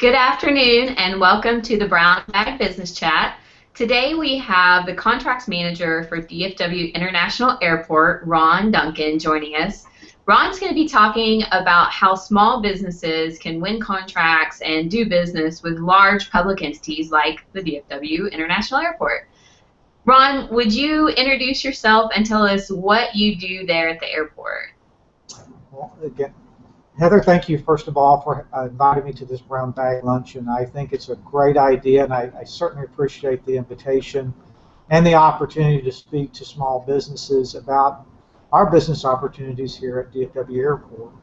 Good afternoon and welcome to the Brown Bag Business Chat. Today we have the Contracts Manager for DFW International Airport, Ron Duncan, joining us. Ron's going to be talking about how small businesses can win contracts and do business with large public entities like the DFW International Airport. Ron, would you introduce yourself and tell us what you do there at the airport? Well, again, Heather, thank you first of all for inviting me to this brown bag luncheon. I think it's a great idea, and I certainly appreciate the invitation and the opportunity to speak to small businesses about our business opportunities here at DFW Airport.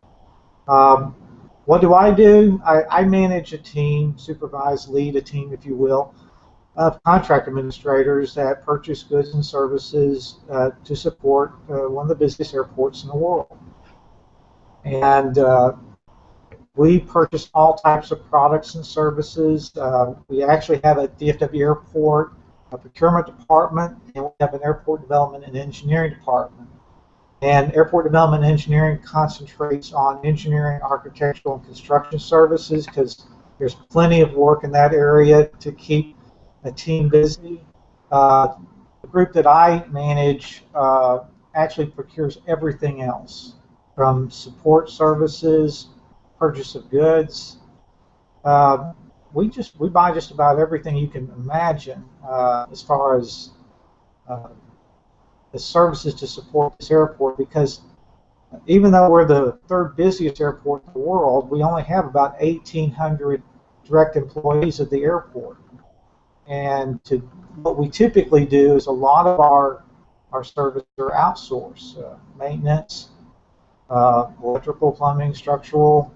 What do? I manage a team, supervise, lead a team, if you will, of contract administrators that purchase goods and services to support one of the busiest airports in the world. And we purchase all types of products and services. We actually have at DFW Airport a procurement department, and we have an airport development and engineering department. And airport development and engineering concentrates on engineering, architectural, and construction services because there's plenty of work in that area to keep a team busy. The group that I manage actually procures everything else, from support services, purchase of goods. We buy just about everything you can imagine as far as the services to support this airport, because even though we're the third busiest airport in the world, we only have about 1,800 direct employees at the airport. And what we typically do is a lot of our services are outsourced, maintenance, electrical, plumbing, structural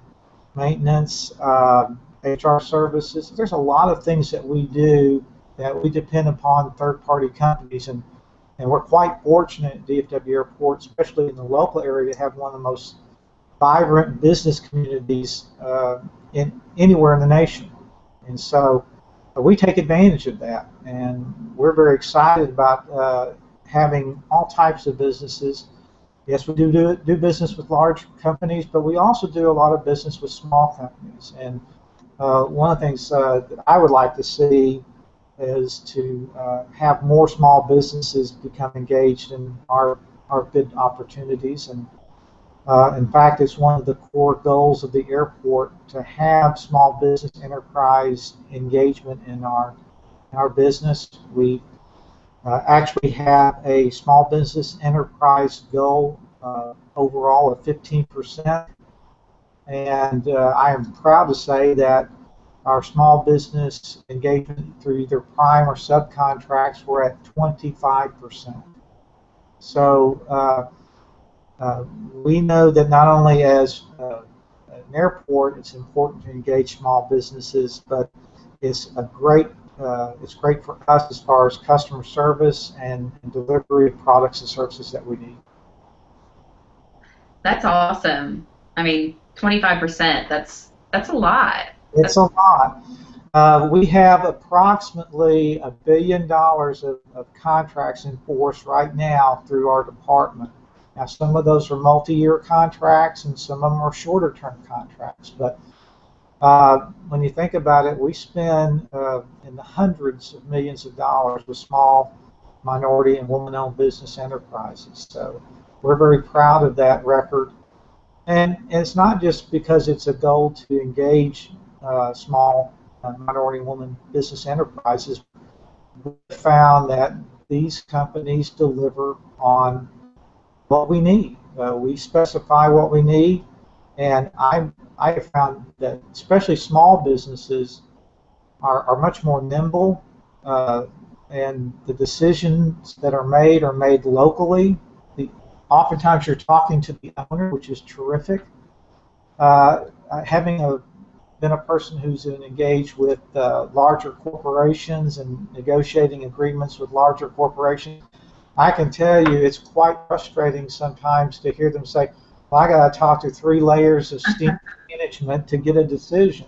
maintenance, HR services. There's a lot of things that we do that we depend upon third-party companies, and we're quite fortunate at DFW Airport, especially in the local area, to have one of the most vibrant business communities anywhere in the nation. And so we take advantage of that, and we're very excited about having all types of businesses. Yes, we do business with large companies, but we also do a lot of business with small companies. And one of the things that I would like to see is to have more small businesses become engaged in our bid opportunities. And in fact, it's one of the core goals of the airport to have small business enterprise engagement in our business. We actually have a small business enterprise goal overall of 15%, and I am proud to say that our small business engagement through either prime or subcontracts, we're at 25%. So we know that not only as an airport it's important to engage small businesses, but it's great for us as far as customer service and delivery of products and services that we need. That's awesome. I mean, 25%, that's a lot. It's a lot. We have approximately $1 billion of contracts in force right now through our department. Now, some of those are multi-year contracts and some of them are shorter-term contracts, but when you think about it, we spend in the hundreds of millions of dollars with small, minority, and woman-owned business enterprises. So we're very proud of that record. And it's not just because it's a goal to engage small, minority, and woman business enterprises. We found that these companies deliver on what we need. We specify what we need, and I have found that especially small businesses are much more nimble, and the decisions that are made locally. Oftentimes you're talking to the owner, which is terrific. Having been a person who's engaged with larger corporations and negotiating agreements with larger corporations, I can tell you it's quite frustrating sometimes to hear them say, well, I got to talk to 3 layers of senior management to get a decision.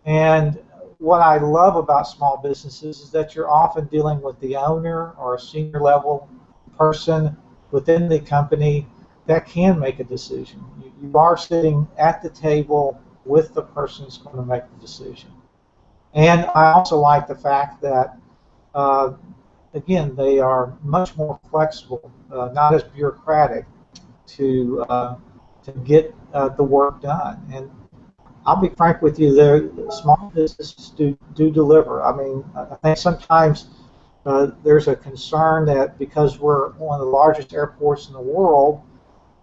And what I love about small businesses is that you're often dealing with the owner or a senior level person within the company that can make a decision. You are sitting at the table with the person who's going to make the decision. And I also like the fact that, again, they are much more flexible, not as bureaucratic, to get the work done. And I'll be frank with you, the small businesses do deliver. I mean, I think sometimes there's a concern that because we're one of the largest airports in the world,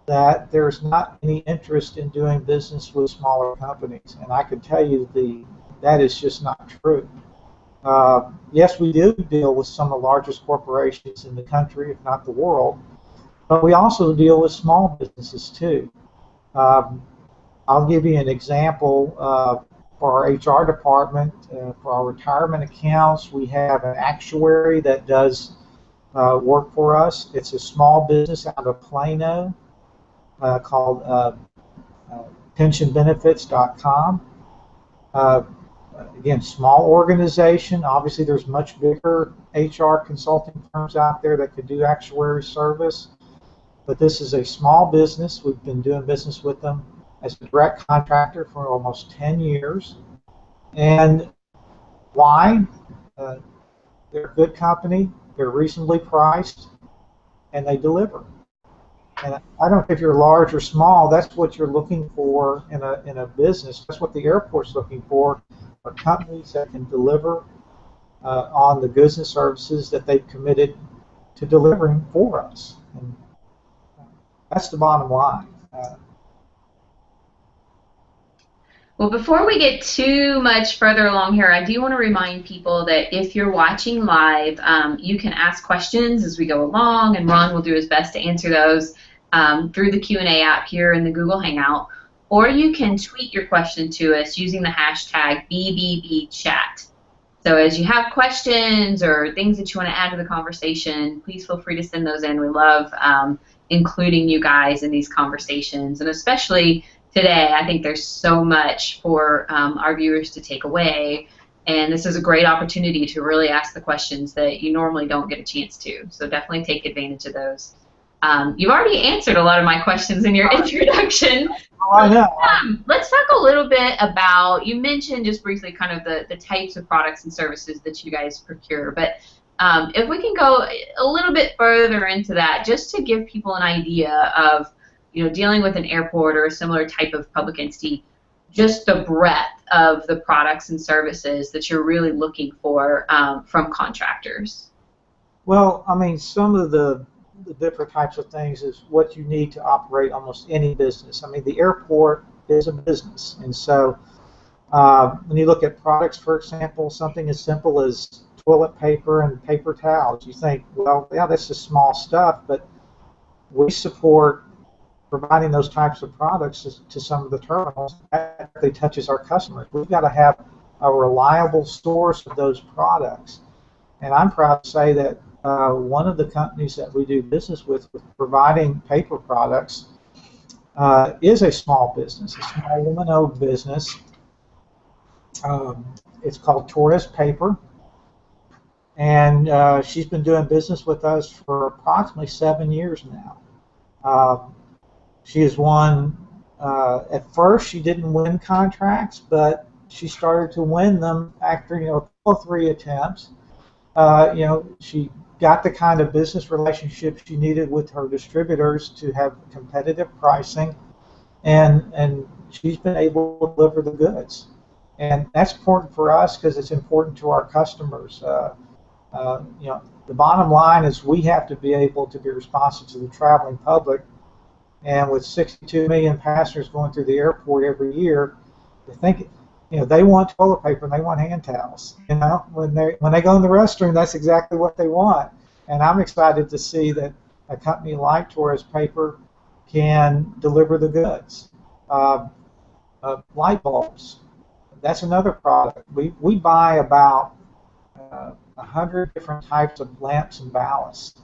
that there's not any interest in doing business with smaller companies. And I can tell you that is just not true. Yes, we do deal with some of the largest corporations in the country, if not the world, but we also deal with small businesses too. I'll give you an example. For our HR department, for our retirement accounts, we have an actuary that does work for us. It's a small business out of Plano called pensionbenefits.com. Again, small organization. Obviously, there's much bigger HR consulting firms out there that could do actuary service. But this is a small business. We've been doing business with them as a direct contractor for almost 10 years. And why? They're a good company. They're reasonably priced, and they deliver. And I don't know if you're large or small. That's what you're looking for in a business. That's what the airport's looking for. Are companies that can deliver on the goods and services that they've committed to delivering for us. And that's the bottom line. Well, before we get too much further along here, I do want to remind people that if you're watching live, you can ask questions as we go along, and Ron will do his best to answer those through the Q&A app here in the Google Hangout. Or you can tweet your question to us using the hashtag BBBchat. So as you have questions or things that you want to add to the conversation, please feel free to send those in. We love including you guys in these conversations, and especially today, I think there's so much for our viewers to take away, and this is a great opportunity to really ask the questions that you normally don't get a chance to, so definitely take advantage of those. You've already answered a lot of my questions in your introduction. I know. Let's talk a little bit about, you mentioned just briefly kind of the types of products and services that you guys procure, but if we can go a little bit further into that, just to give people an idea of, you know, dealing with an airport or a similar type of public entity, just the breadth of the products and services that you're really looking for from contractors. Well, I mean, some of the different types of things is what you need to operate almost any business. I mean, the airport is a business, and so when you look at products, for example, something as simple as toilet paper and paper towels, you think, well, yeah, that's just small stuff, but we support providing those types of products to some of the terminals that directly touches our customers. We've got to have a reliable source of those products. And I'm proud to say that one of the companies that we do business with providing paper products is a small business, a small woman-owned business. It's called Torres Paper. And she's been doing business with us for approximately 7 years now. She has won, at first she didn't win contracts, but she started to win them after, 2 or 3 attempts. She got the kind of business relationship she needed with her distributors to have competitive pricing, and she's been able to deliver the goods. And that's important for us because it's important to our customers. The bottom line is we have to be able to be responsive to the traveling public. And with 62 million passengers going through the airport every year, they want toilet paper and they want hand towels. When they go in the restroom, that's exactly what they want. And I'm excited to see that a company like Torres Paper can deliver the goods. Light bulbs, that's another product. We buy about 100 different types of lamps and ballasts.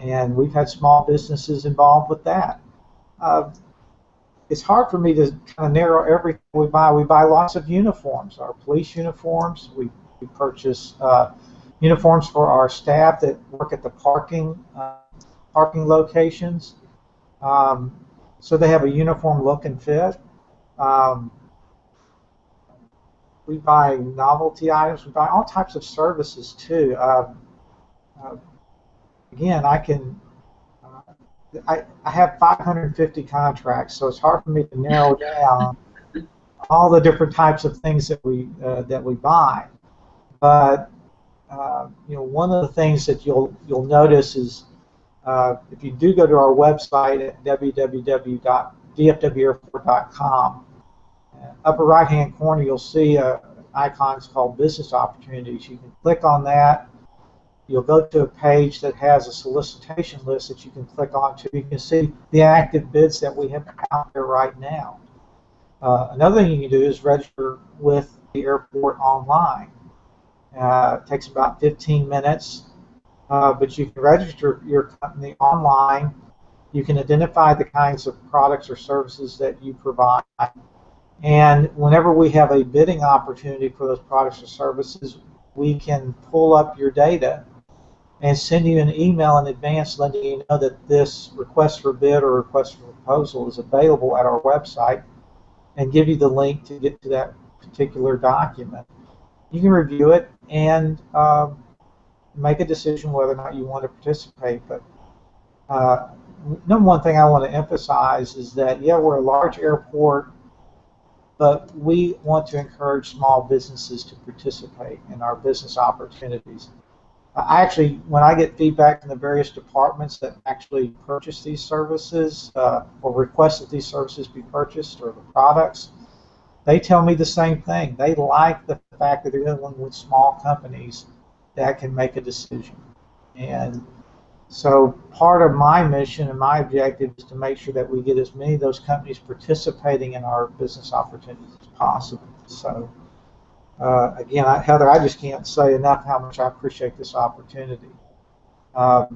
And we've had small businesses involved with that. It's hard for me to kind of narrow everything we buy. We buy lots of uniforms, our police uniforms. We purchase uniforms for our staff that work at the parking locations. So they have a uniform look and fit. Um, we buy novelty items. We buy all types of services too. Uh, Again, I have 550 contracts, so it's hard for me to narrow down all the different types of things that we buy. But one of the things that you'll notice is if you do go to our website at www.dfwairport.com, upper right-hand corner you'll see icons called Business Opportunities. You can click on that. You'll go to a page that has a solicitation list that you can click on to. You can see the active bids that we have out there right now. Another thing you can do is register with the airport online. It takes about 15 minutes, but you can register your company online. You can identify the kinds of products or services that you provide. And whenever we have a bidding opportunity for those products or services, we can pull up your data and send you an email in advance letting you know that this request for bid or request for proposal is available at our website and give you the link to get to that particular document. You can review it and make a decision whether or not you want to participate. But number one thing I want to emphasize is that, yeah, we're a large airport, but we want to encourage small businesses to participate in our business opportunities. When I get feedback from the various departments that actually purchase these services or request that these services be purchased or the products, they tell me the same thing. They like the fact that they're dealing with small companies that can make a decision. And so part of my mission and my objective is to make sure that we get as many of those companies participating in our business opportunities as possible. So again, Heather, I just can't say enough how much I appreciate this opportunity. I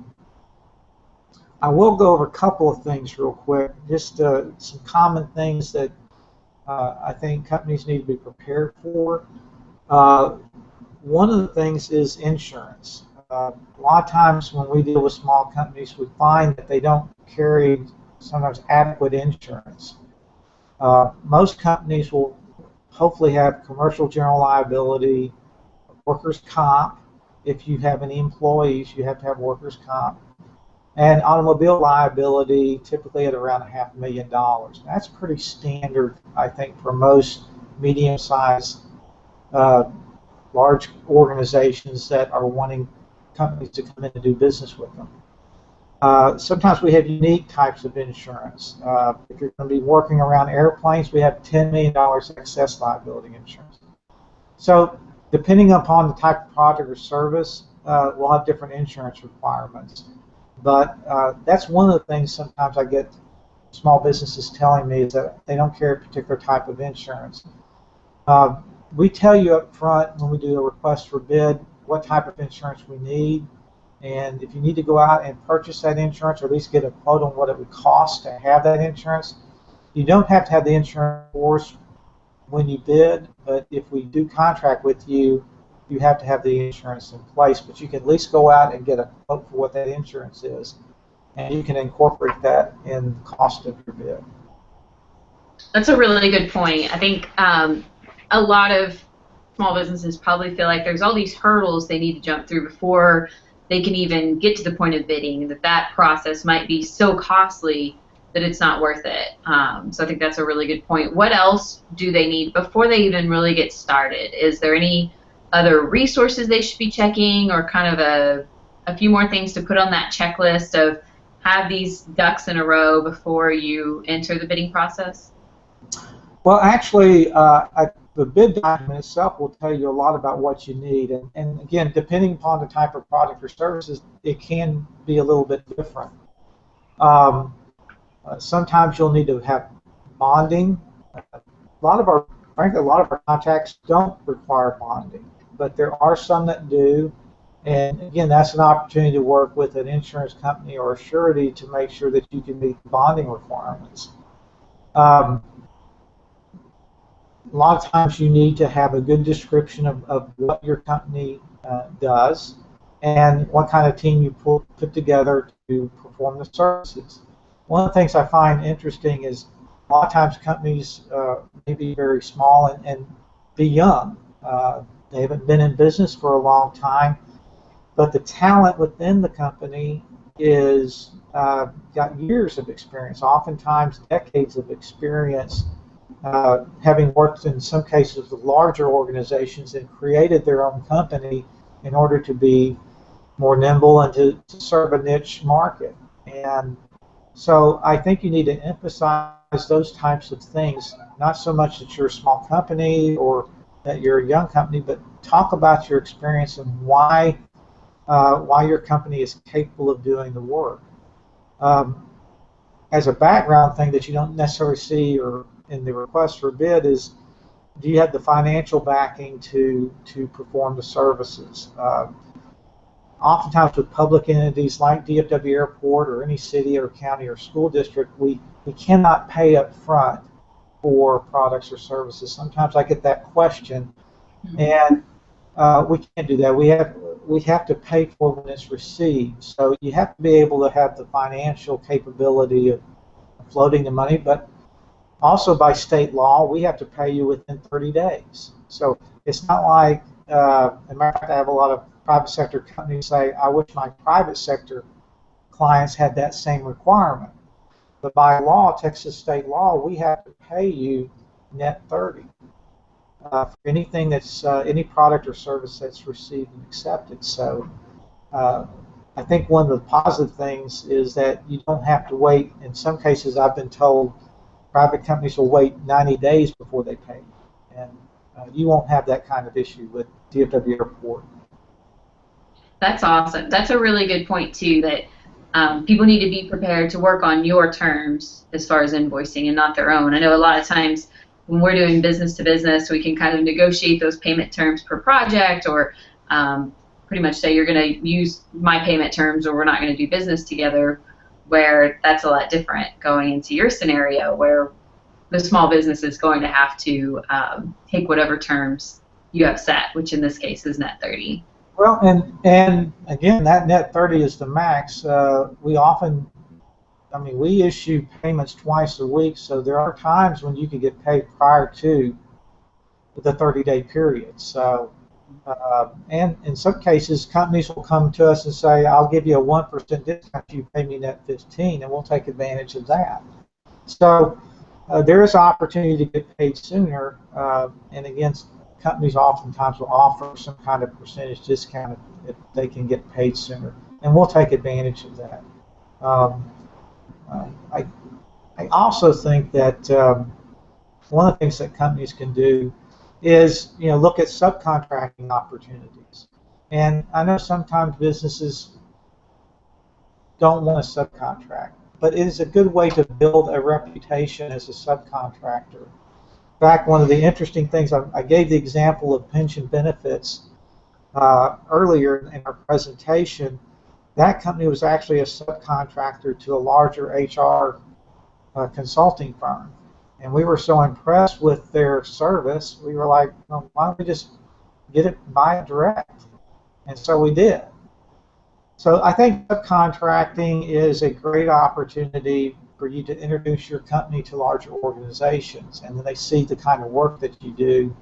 will go over a couple of things real quick, just some common things that I think companies need to be prepared for. One of the things is insurance. A lot of times when we deal with small companies, we find that they don't carry sometimes adequate insurance. Most companies will hopefully have commercial general liability, workers' comp. If you have any employees, you have to have workers' comp. And automobile liability, typically at around $500,000. That's pretty standard, I think, for most medium-sized large organizations that are wanting companies to come in and do business with them. Sometimes we have unique types of insurance. If you're going to be working around airplanes, we have $10 million excess liability insurance. So depending upon the type of product or service, we'll have different insurance requirements. But that's one of the things sometimes I get small businesses telling me is that they don't carry a particular type of insurance. We tell you up front when we do a request for bid what type of insurance we need, and if you need to go out and purchase that insurance or at least get a quote on what it would cost to have that insurance, you don't have to have the insurance force when you bid, but if we do contract with you, you have to have the insurance in place, but you can at least go out and get a quote for what that insurance is, and you can incorporate that in the cost of your bid. That's a really good point. I think a lot of small businesses probably feel like there's all these hurdles they need to jump through before they can even get to the point of bidding, that process might be so costly that it's not worth it. So I think that's a really good point. What else do they need before they even really get started? Is there any other resources they should be checking, or kind of a few more things to put on that checklist of have these ducks in a row before you enter the bidding process? Well, actually, the bid document itself will tell you a lot about what you need. And again, depending upon the type of product or services, it can be a little bit different. Sometimes you'll need to have bonding. Frankly, a lot of our contracts don't require bonding, but there are some that do. And again, that's an opportunity to work with an insurance company or a surety to make sure that you can meet the bonding requirements. A lot of times you need to have a good description of what your company does and what kind of team you put together to perform the services. One of the things I find interesting is lot of times companies may be very small and be young. They haven't been in business for a long time, but the talent within the company is got years of experience, oftentimes decades of experience, having worked in some cases with larger organizations and created their own company in order to be more nimble and to serve a niche market. And so I think you need to emphasize those types of things, not so much that you're a small company or that you're a young company, but talk about your experience and why your company is capable of doing the work. As a background thing that you don't necessarily see or in the request for bid is, do you have the financial backing to perform the services? Oftentimes with public entities like DFW Airport or any city or county or school district, we cannot pay up front for products or services. Sometimes I get that question, and we can't do that. We have to pay for when it's received. So you have to be able to have the financial capability of floating the money, but also by state law, we have to pay you within 30 days. So it's not like, as a matter of fact, I have a lot of private sector companies say, I wish my private sector clients had that same requirement. But by law, Texas state law, we have to pay you net 30 for anything that's any product or service that's received and accepted. So I think one of the positive things is that you don't have to wait. In some cases, I've been told private companies will wait 90 days before they pay you. And you won't have that kind of issue with DFW Airport. That's awesome. That's a really good point, too, that people need to be prepared to work on your terms as far as invoicing and not their own. I know a lot of times when we're doing business to business, we can kind of negotiate those payment terms per project, or pretty much say you're going to use my payment terms or we're not going to do business together, where that's a lot different going into your scenario where the small business is going to have to take whatever terms you have set, which in this case is net 30. Well, and again, that net 30 is the max. We often, we issue payments twice a week, so there are times when you can get paid prior to the 30-day period. So, and in some cases, companies will come to us and say, I'll give you a 1% discount if you pay me net 15, and we'll take advantage of that. So there is opportunity to get paid sooner, and again, companies oftentimes will offer some kind of percentage discount if they can get paid sooner, and we'll take advantage of that. I also think that one of the things that companies can do is look at subcontracting opportunities. And I know sometimes businesses don't want to subcontract, but it is a good way to build a reputation as a subcontractor. In fact, one of the interesting things, I gave the example of pension benefits earlier in our presentation. That company was actually a subcontractor to a larger HR consulting firm. And we were so impressed with their service, we were like, well, why don't we just buy it direct? And so we did. So I think subcontracting is a great opportunity for you to introduce your company to larger organizations, and then they see the kind of work that you do,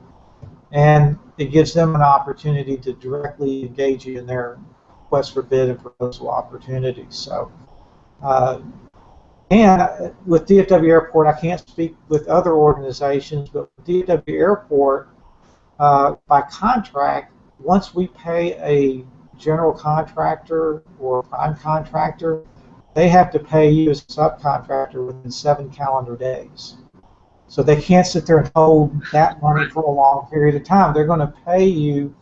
and it gives them an opportunity to directly engage you in their request for bid and proposal opportunities. So, and with DFW Airport, I can't speak with other organizations, but with DFW Airport, by contract, once we pay a general contractor or prime contractor, they have to pay you as a subcontractor within 7 calendar days. So they can't sit there and hold that money for a long period of time. They're going to pay you,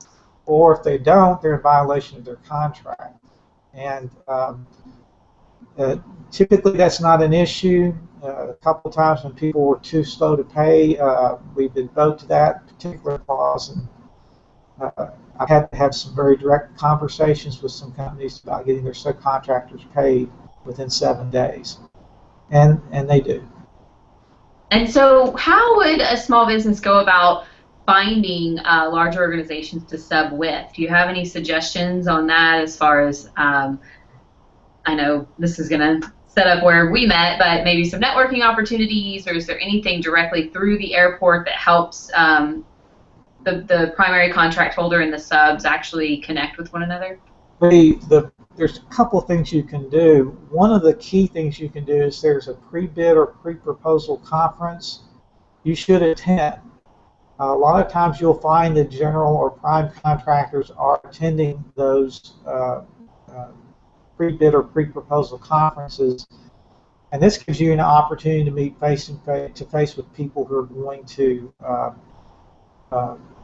or if they don't, they're in violation of their contract. And typically that's not an issue. A couple of times when people were too slow to pay, we've invoked that particular clause, and I've had to have some very direct conversations with some companies about getting their subcontractors paid within 7 days, and they do. And so how would a small business go about finding larger organizations to sub with? Do you have any suggestions on that as far as, I know this is going to setup where we met, but maybe some networking opportunities, or is there anything directly through the airport that helps the primary contract holder and the subs actually connect with one another? There's a couple of things you can do. One of the key things you can do is there's a pre-bid or pre-proposal conference you should attend. A lot of times you'll find that general or prime contractors are attending those pre-bid or pre-proposal conferences, and this gives you an opportunity to meet face-to-face with people who are going to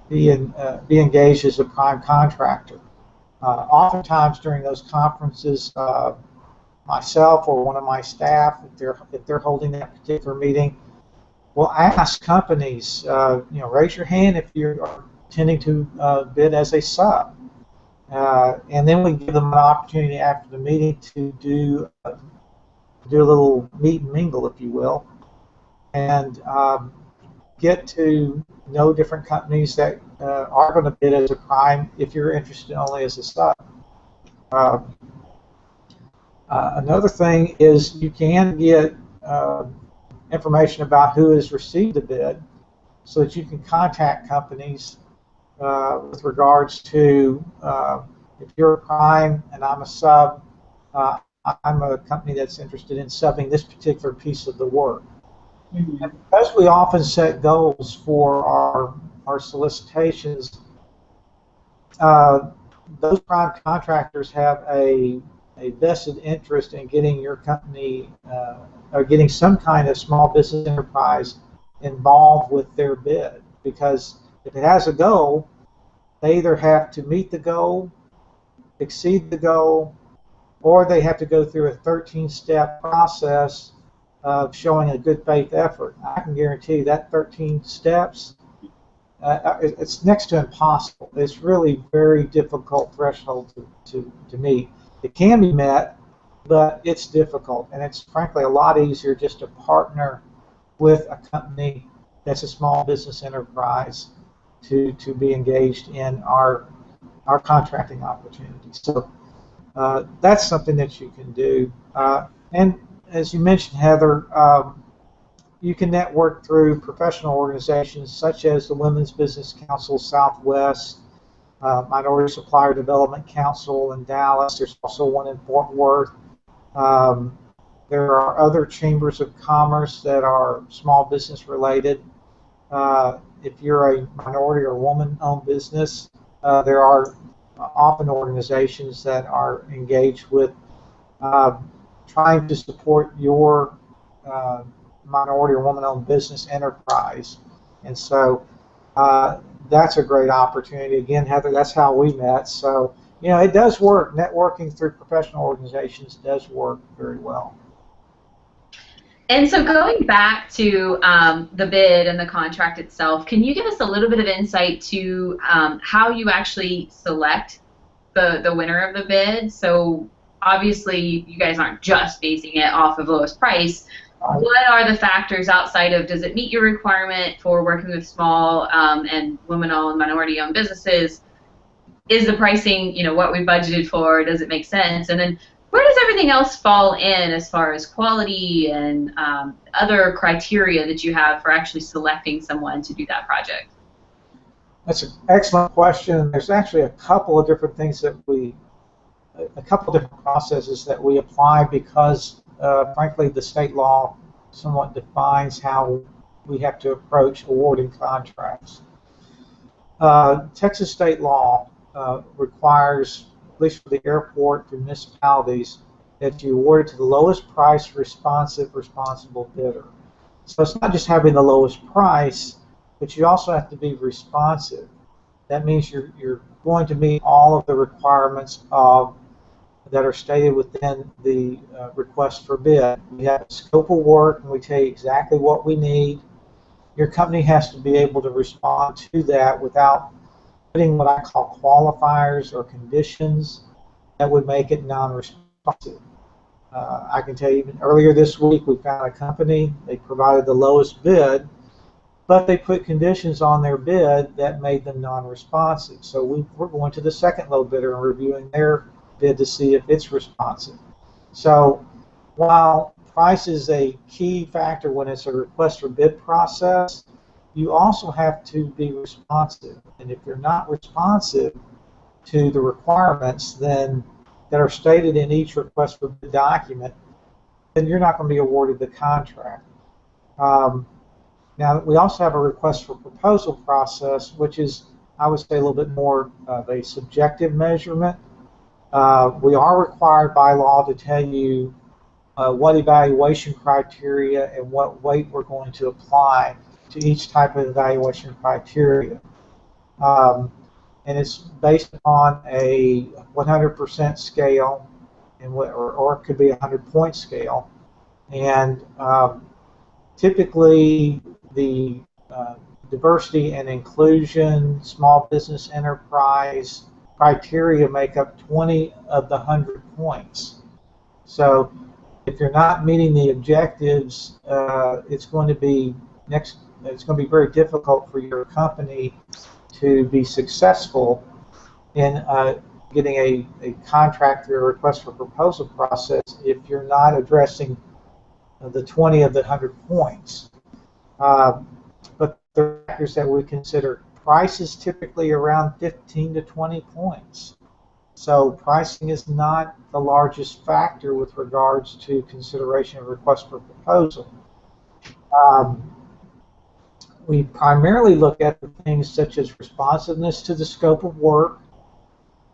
be engaged as a prime contractor. Oftentimes during those conferences, myself or one of my staff, if they're holding that particular meeting, will ask companies, raise your hand if you're intending to bid as a sub, and then we give them an opportunity after the meeting to do a little meet and mingle, if you will, and get to know different companies that are going to bid as a prime if you're interested only as a sub. Another thing is you can get information about who has received the bid so that you can contact companies with regards to if you're a prime and I'm a sub, I'm a company that's interested in subbing this particular piece of the work. Mm-hmm. And because we often set goals for our solicitations, those prime contractors have a vested interest in getting your company or getting some kind of small business enterprise involved with their bid, because if it has a goal, they either have to meet the goal, exceed the goal, or they have to go through a 13-step process of showing a good faith effort. I can guarantee you that 13 steps, it's next to impossible. It's really very difficult threshold to meet. It can be met, but it's difficult, and it's frankly a lot easier just to partner with a company that's a small business enterprise to be engaged in our contracting opportunities. So that's something that you can do. And as you mentioned, Heather, you can network through professional organizations such as the Women's Business Council Southwest, Minority Supplier Development Council in Dallas. There's also one in Fort Worth. There are other chambers of commerce that are small business related. If you're a minority or woman-owned business, there are often organizations that are engaged with trying to support your minority or woman-owned business enterprise. And so that's a great opportunity. Again, Heather, that's how we met. So, it does work. Networking through professional organizations does work very well. And so going back to the bid and the contract itself, can you give us a little bit of insight to how you actually select the winner of the bid? So obviously you guys aren't just basing it off of lowest price. What are the factors outside of, does it meet your requirement for working with small and women-owned, minority-owned businesses? Is the pricing, what we budgeted for? Does it make sense? And then where does everything else fall in as far as quality and other criteria that you have for actually selecting someone to do that project? That's an excellent question. There's actually a couple of different things that a couple of different processes that we apply because, frankly, the state law somewhat defines how we have to approach awarding contracts. Texas state law requires, at least for the airport, for municipalities, that you award it to the lowest price responsible bidder. So it's not just having the lowest price, but you also have to be responsive. That means you're going to meet all of the requirements that are stated within the request for bid. We have a scope of work, and we tell you exactly what we need. Your company has to be able to respond to that without putting what I call qualifiers or conditions that would make it non-responsive. I can tell you, even earlier this week, we found a company. They provided the lowest bid, but they put conditions on their bid that made them non-responsive. So we're going to the second low bidder and reviewing their bid to see if it's responsive. So while price is a key factor when it's a request for bid process, you also have to be responsive. And if you're not responsive to the requirements then that are stated in each request for bid document, then you're not going to be awarded the contract. Now, we also have a request for proposal process, which is, I would say, a little bit more of a subjective measurement. We are required by law to tell you what evaluation criteria and what weight we're going to apply to each type of evaluation criteria. And it's based upon a 100% scale, or it could be a 100-point scale. And typically, the diversity and inclusion, small business enterprise criteria make up 20 of the 100 points. So if you're not meeting the objectives, it's going to be very difficult for your company to be successful in getting a contract through a request for proposal process if you're not addressing the 20 of the 100 points. But the factors that we consider, price is typically around 15 to 20 points. So pricing is not the largest factor with regards to consideration of request for proposal. We primarily look at the things such as responsiveness to the scope of work,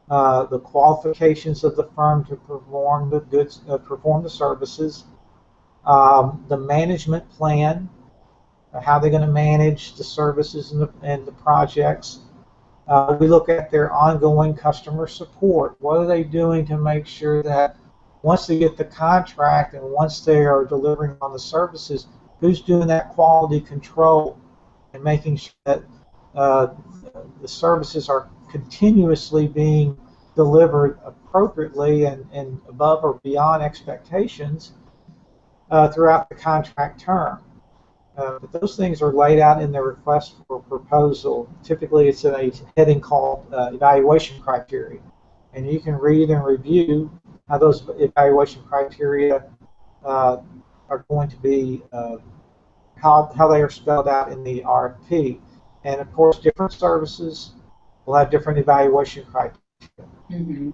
the qualifications of the firm to perform the goods, perform the services, the management plan, how they're going to manage the services and the projects. We look at their ongoing customer support. What are they doing to make sure that once they get the contract and once they are delivering on the services, who's doing that quality control and making sure that the services are continuously being delivered appropriately and above or beyond expectations throughout the contract term. But those things are laid out in the request for proposal. Typically, it's in a heading called evaluation criteria. And you can read and review how those evaluation criteria are going to be, how they are spelled out in the RFP. And of course, different services will have different evaluation criteria. Mm-hmm.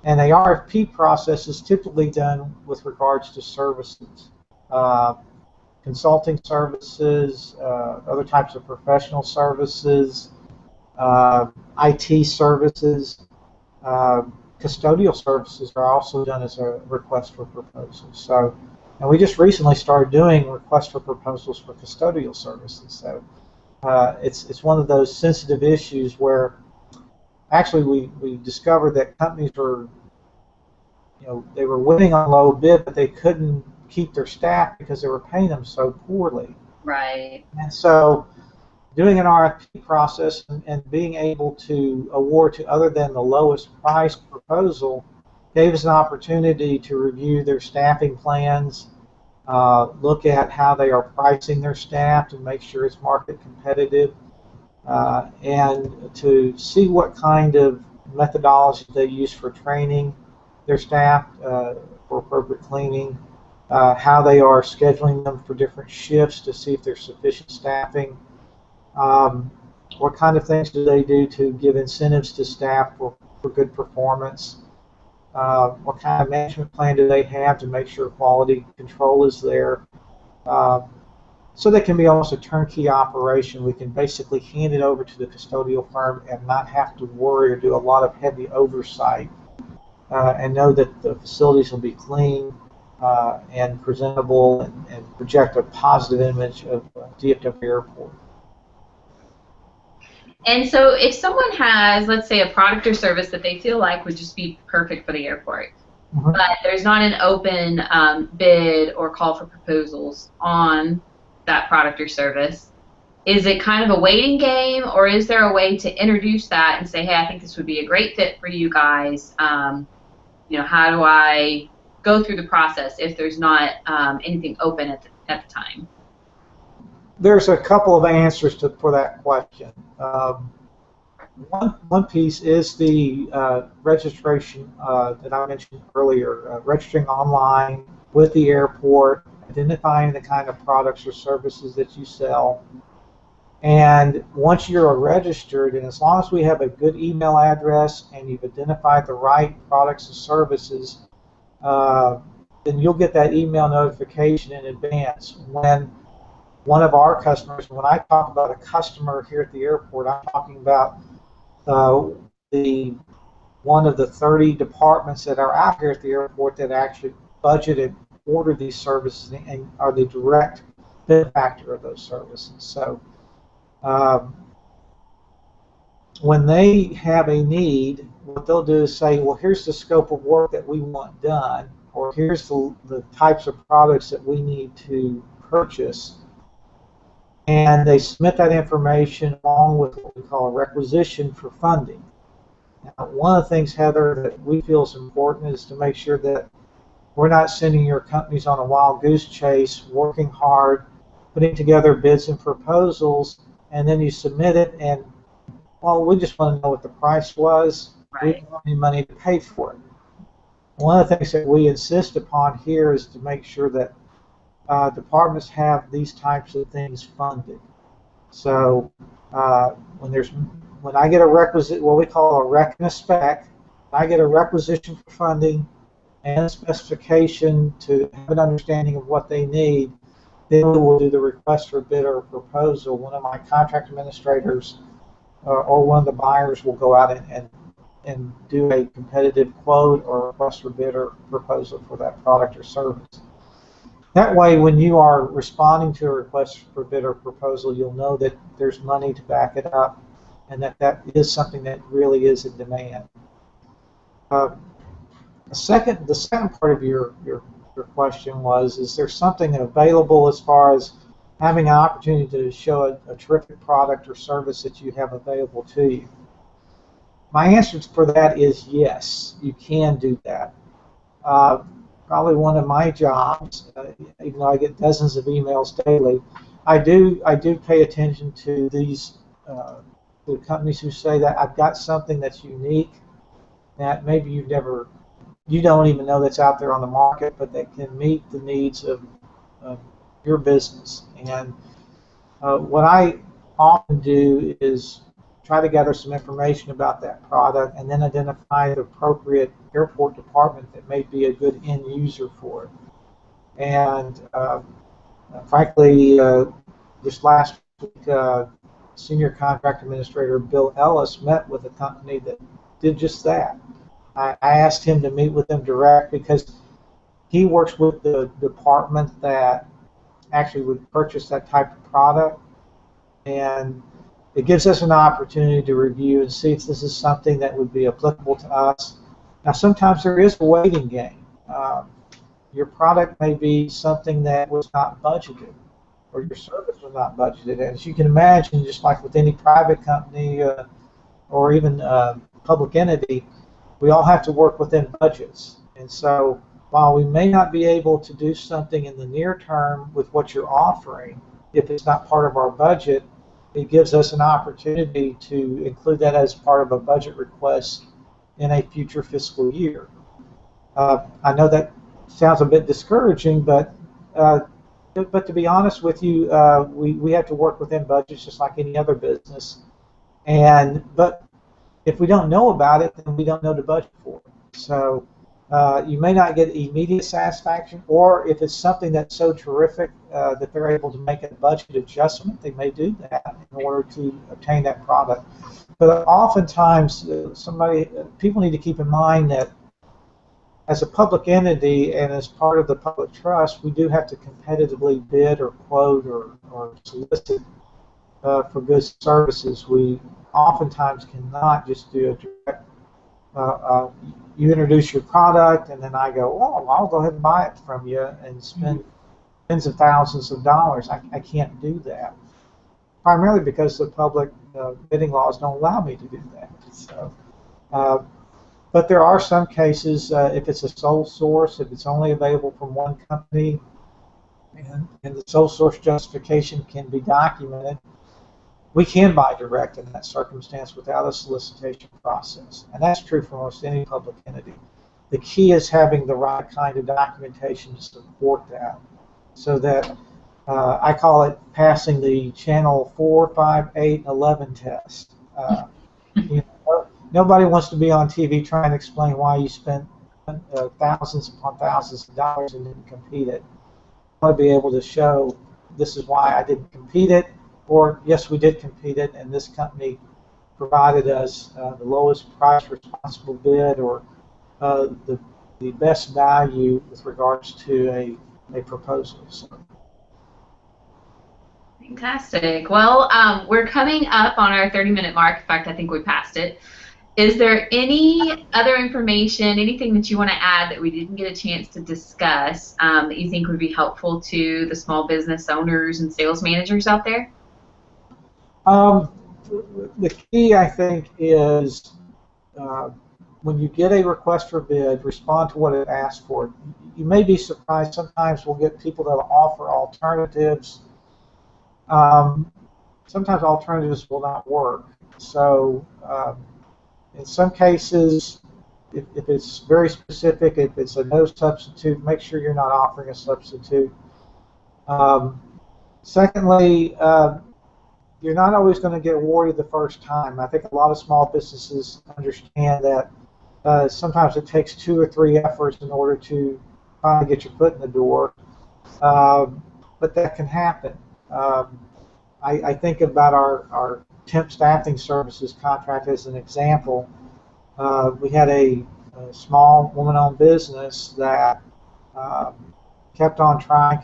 And the RFP process is typically done with regards to services. Consulting services, other types of professional services, IT services, custodial services are also done as a request for proposals. So, and we just recently started doing requests for proposals for custodial services. So it's one of those sensitive issues where actually we discovered that companies were, they were winning on low bid, but they couldn't keep their staff because they were paying them so poorly. Right. And so doing an RFP process and being able to award to other than the lowest price proposal gave us an opportunity to review their staffing plans, look at how they are pricing their staff to make sure it's market competitive, and to see what kind of methodology they use for training their staff for appropriate cleaning, how they are scheduling them for different shifts to see if there's sufficient staffing, what kind of things do they do to give incentives to staff for good performance, what kind of management plan do they have to make sure quality control is there. So that can be almost a turnkey operation. We can basically hand it over to the custodial firm and not have to worry or do a lot of heavy oversight, and know that the facilities will be clean and presentable and project a positive image of DFW Airport. And so if someone has, let's say, a product or service that they feel like would just be perfect for the airport, mm-hmm. but there's not an open bid or call for proposals on that product or service, is it kind of a waiting game, or is there a way to introduce that and say, hey, I think this would be a great fit for you guys? How do I go through the process if there's not anything open at the time? There's a couple of answers for that question. One piece is the registration that I mentioned earlier, registering online with the airport, identifying the kind of products or services that you sell. And once you're registered, and as long as we have a good email address and you've identified the right products and services, uh, then you'll get that email notification in advance when one of our customers, when I talk about a customer here at the airport, I'm talking about uh, the one of the 30 departments that are out here at the airport that actually budget and order these services and are the direct benefactor of those services. So um, when they have a need, what they'll do is say, well, here's the scope of work that we want done, or here's the types of products that we need to purchase. And they submit that information along with what we call a requisition for funding. Now, one of the things, Heather, that we feel is important is to make sure that we're not sending your companies on a wild goose chase, working hard, putting together bids and proposals, and then you submit it and, well, we just want to know what the price was. We don't have any money to pay for it. One of the things that we insist upon here is to make sure that departments have these types of things funded. So when I get a requisite, what we call a rec and a spec, I get a requisition for funding and a specification to have an understanding of what they need, then we will do the request for bid or proposal. One of my contract administrators or one of the buyers will go out and do a competitive quote or request for bid or proposal for that product or service. That way, when you are responding to a request for bid or proposal, you'll know that there's money to back it up and that that is something that really is in demand. The second part of your question was, is there something available as far as having an opportunity to show a terrific product or service that you have available to you? My answer for that is yes, you can do that. Probably one of my jobs, even though I get dozens of emails daily, I do pay attention to these the companies who say that I've got something that's unique that maybe you don't even know that's out there on the market, but that can meet the needs of your business. And what I often do is try to gather some information about that product and then identify the appropriate airport department that may be a good end user for it. And frankly, this last week, Senior Contract Administrator Bill Ellis met with a company that did just that. I asked him to meet with them direct because he works with the department that actually would purchase that type of product, and it gives us an opportunity to review and see if this is something that would be applicable to us. Now, sometimes there is a waiting game. Your product may be something that was not budgeted, or your service was not budgeted. And as you can imagine, just like with any private company or even public entity, we all have to work within budgets. And so while we may not be able to do something in the near term with what you're offering, if it's not part of our budget, it gives us an opportunity to include that as part of a budget request in a future fiscal year. I know that sounds a bit discouraging, but to be honest with you, we have to work within budgets just like any other business. But if we don't know about it, then we don't know to budget for it. So you may not get immediate satisfaction, or if it's something that's so terrific that they're able to make a budget adjustment, they may do that in order to obtain that product. But oftentimes, people need to keep in mind that as a public entity and as part of the public trust, we do have to competitively bid or quote or solicit for goods and services. We oftentimes cannot just do a direct, you introduce your product and then I go, oh, I'll go ahead and buy it from you and spend tens of thousands of dollars. I can't do that, primarily because the public bidding laws don't allow me to do that. So, but there are some cases, if it's a sole source, if it's only available from one company, and the sole source justification can be documented, we can buy direct in that circumstance without a solicitation process. And that's true for almost any public entity. The key is having the right kind of documentation to support that, so that I call it passing the channel 4, 5, 8, 11 test. You know, nobody wants to be on TV trying to explain why you spent thousands upon thousands of dollars and didn't compete it. I want to be able to show this is why I didn't compete it, or yes, we did compete it, and this company provided us the lowest price responsible bid, or the best value with regards to a proposal. So. Fantastic. Well, we're coming up on our 30-minute mark. In fact, I think we passed it. Is there any other information, anything that you want to add that we didn't get a chance to discuss that you think would be helpful to the small business owners and sales managers out there? The key, I think, is when you get a request for bid, respond to what it asks for. You may be surprised. Sometimes we'll get people that will offer alternatives. Sometimes alternatives will not work. So in some cases, if it's very specific, if it's a no substitute, make sure you're not offering a substitute. Secondly, you're not always going to get awarded the first time. I think a lot of small businesses understand that sometimes it takes 2 or 3 efforts in order to finally get your foot in the door, but that can happen. I think about our temp staffing services contract as an example. We had a small woman-owned business that kept on trying,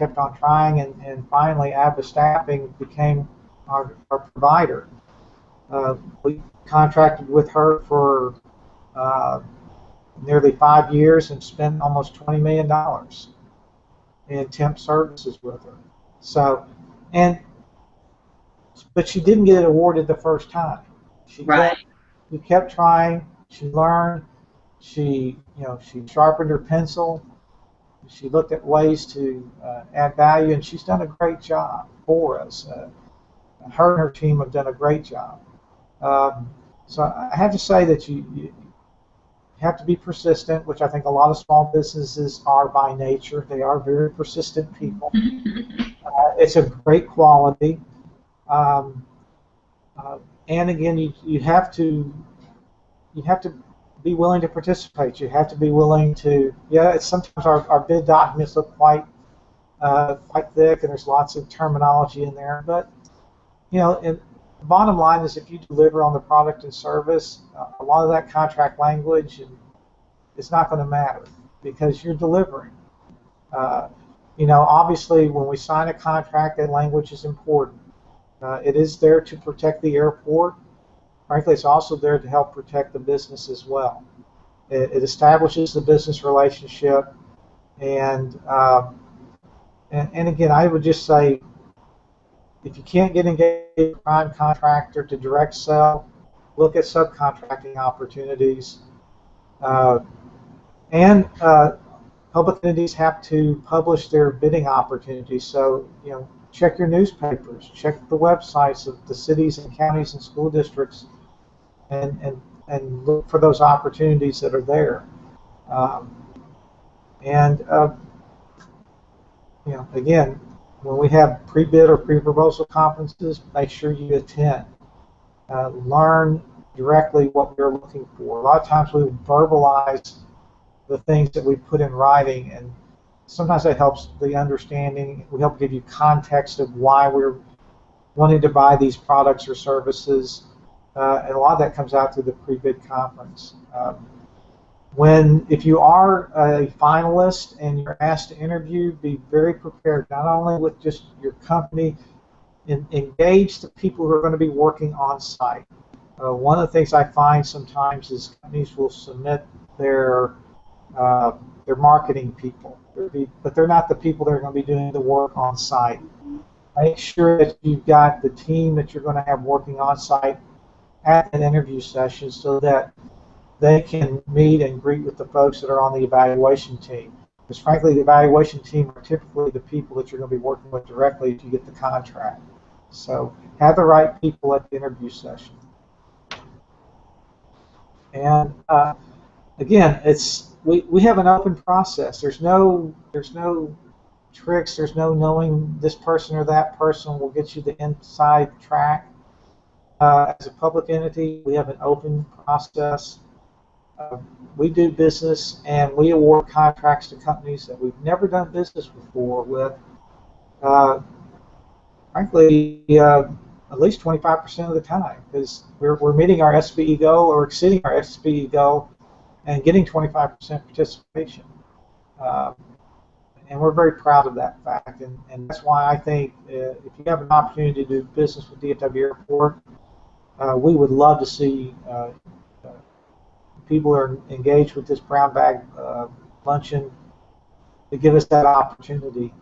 and finally ABBA Staffing became our provider. We contracted with her for nearly 5 years and spent almost $20 million in temp services with her. So, but she didn't get it awarded the first time. She kept trying. She learned. She sharpened her pencil. She looked at ways to add value, and she's done a great job for us. Her and her team have done a great job. So I have to say that you have to be persistent, which I think a lot of small businesses are by nature. They are very persistent people. It's a great quality. And again, you have to be willing to participate. You have to be willing to. Yeah, sometimes our bid documents look quite thick, and there's lots of terminology in there. But and the bottom line is, if you deliver on the product and service, a lot of that contract language it's not going to matter because you're delivering. Obviously, when we sign a contract, that language is important. It is there to protect the airport. Frankly, it's also there to help protect the business as well. It establishes the business relationship, and again, I would just say, if you can't get engaged with a prime contractor to direct sell, look at subcontracting opportunities. And public entities have to publish their bidding opportunities. So check your newspapers, check the websites of the cities and counties and school districts, and look for those opportunities that are there. Again, when we have pre-bid or pre-proposal conferences, make sure you attend. Learn directly what we're looking for. A lot of times we verbalize the things that we put in writing, and sometimes that helps the understanding. We help give you context of why we're wanting to buy these products or services, and a lot of that comes out through the pre-bid conference. If you are a finalist and you're asked to interview, be very prepared, not only with just your company, engage the people who are going to be working on site. One of the things I find sometimes is companies will submit their marketing people, but they're not the people that are going to be doing the work on site. Make sure that you've got the team that you're going to have working on site at an interview session so that they can meet and greet with the folks that are on the evaluation team. Because frankly, the evaluation team are typically the people that you're going to be working with directly if you get the contract. So have the right people at the interview session. And again, we have an open process. There's no tricks. There's no knowing this person or that person will get you the inside track. As a public entity, we have an open process. We do business and we award contracts to companies that we've never done business before with. Frankly, at least 25% of the time, because we're meeting our SBE goal or exceeding our SBE goal and getting 25% participation. And we're very proud of that fact, and that's why I think if you have an opportunity to do business with DFW Airport, we would love to see people are engaged with this brown bag luncheon to give us that opportunity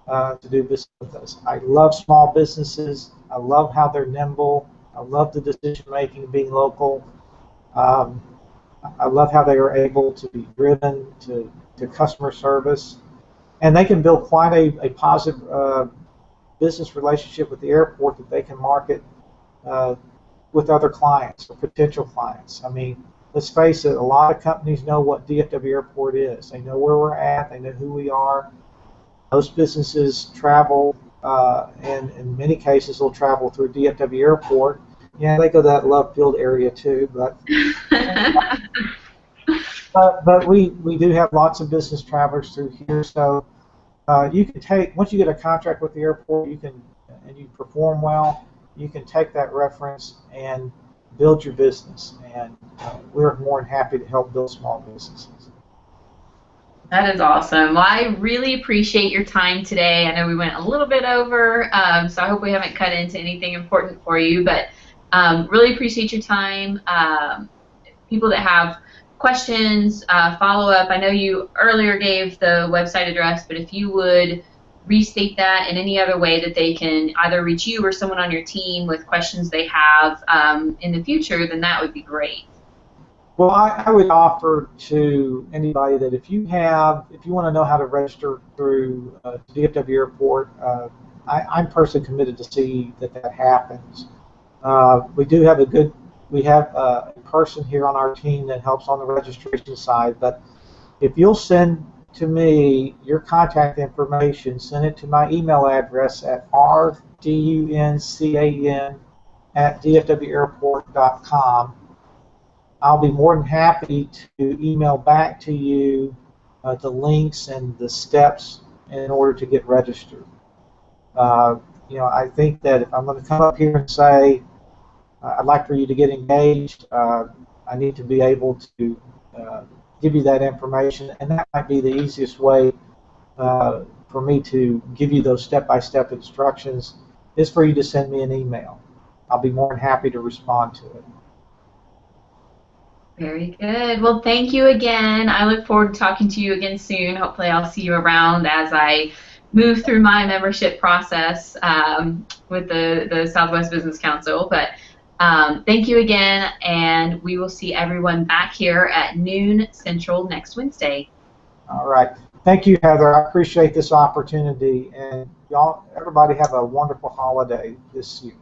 to do business with us. I love small businesses. I love how they're nimble. I love the decision making being local. I love how they are able to be driven to customer service. And they can build quite a positive business relationship with the airport that they can market with other clients or potential clients. I mean, let's face it, a lot of companies know what DFW Airport is. They know where we're at. They know who we are. Most businesses travel, and in many cases, they'll travel through DFW Airport. Yeah, they go to that love field area too, but but we do have lots of business travelers through here. So you can take, once you get a contract with the airport, you can, and you perform well, you can take that reference and build your business. And we're more than happy to help build small businesses. That is awesome. Well, I really appreciate your time today. I know we went a little bit over, so I hope we haven't cut into anything important for you, but really appreciate your time. People that have questions, follow up. I know you earlier gave the website address, but if you would restate that in any other way that they can either reach you or someone on your team with questions they have in the future, then that would be great. Well, I would offer to anybody that if you want to know how to register through DFW Airport, I'm personally committed to see that happens. We have a person here on our team that helps on the registration side, but if you'll send to me your contact information, send it to my email address at rduncan@dfwairport.com. I'll be more than happy to email back to you the links and the steps in order to get registered. I think that if I'm going to come up here and say, I'd like for you to get engaged, I need to be able to give you that information, and that might be the easiest way for me to give you those step-by-step instructions is for you to send me an email. I'll be more than happy to respond to it. Very good. Well, thank you again. I look forward to talking to you again soon. Hopefully I'll see you around as I move through my membership process with the Southwest Business Council. But thank you again, and we will see everyone back here at noon Central next Wednesday. All right. Thank you, Heather. I appreciate this opportunity, and y'all, everybody have a wonderful holiday this year.